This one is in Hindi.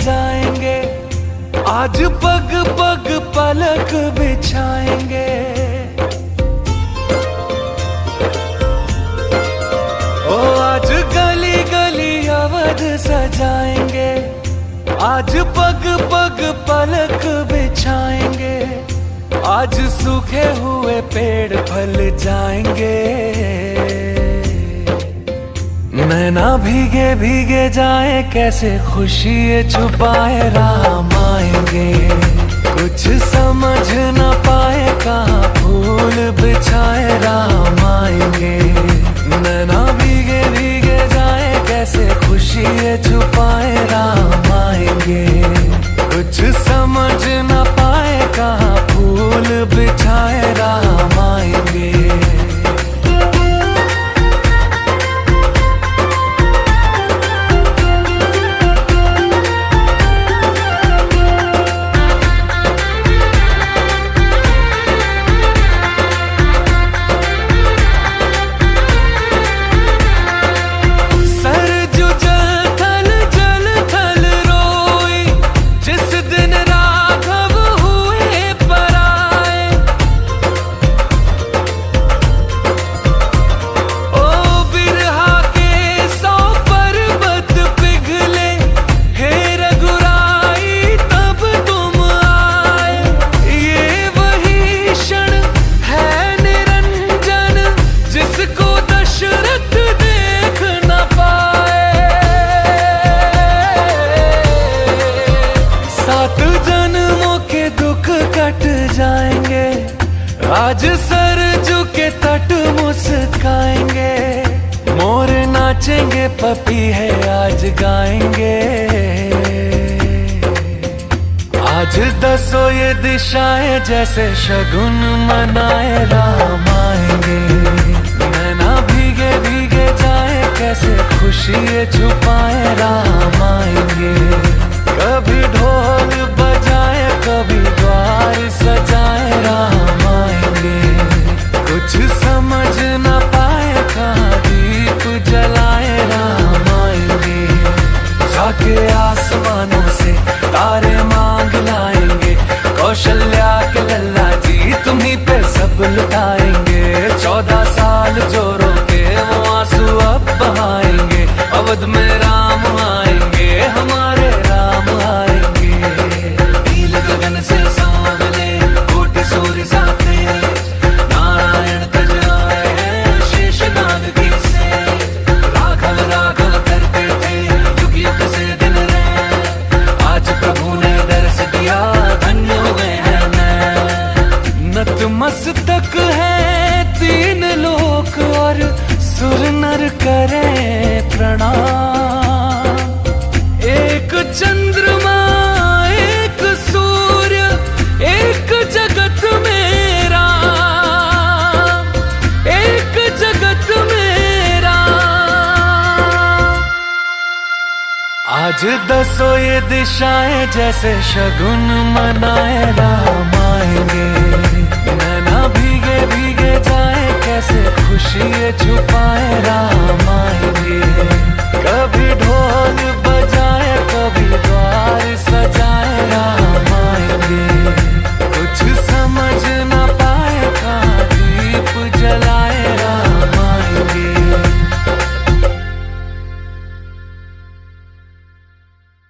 सजाएंगे, आज पग पग पलक बिछाएंगे। ओ आज गली गली अवध सजाएंगे, आज पग पग पलक बिछाएंगे। आज सूखे हुए पेड़ फल जाएंगे, नैना भीगे भीगे जाए कैसे खुशी ये छुपाए राम आएंगे। कुछ समझ न पाए कहाँ फूल बिछाए राम आएंगे। नैना भीगे भीगे जाए कैसे खुशी ये छुपाए राम आएंगे। कुछ समझ न पाए कहाँ फूल बिछाए राम आएंगे। जाएंगे आज सरजू के तट मुस्काएंगे। मोर नाचेंगे पपी है आज गाएंगे। आज दसो ये दिशाएं जैसे शगुन मनाए राम आएंगे। नैना भीगे भीगे जाए कैसे खुशी ये छुपाए राम आएंगे। कभी ढोल बजाए कभी द्वार सजाए राम आएंगे। कुछ समझ न पाए कहाँ दीप जलाए राम आएंगे। जाके आसमानों से तारे मांग लाएंगे। कौशल्या के लल्ला जी तुम्हीं पे सब लुटाएंगे। 14 साल जो रोके वो आंसू अब बहाएंगे। अवध में राम आएंगे, हमारे राम आएंगे। नील गगन से सांवले कोटि सूर्य साथे, नारायण तज आए हैं शेषनाग की से। राघव राघव करते थे युग युग से दिन रहे, आज प्रभु ने दर्श दिया धन्य हुए हैं मैं। नतमस्तक है 3 लोक और सुर नर करें प्रणाम। एक चंद्रमा एक सूर्य एक जगत में राम, एक जगत में राम। आज दसो ये दिशाएं जैसे शगुन मनाए राम आएंगे। नैना भीगे भीगे जाए कैसे खुशी ये छुपाए राम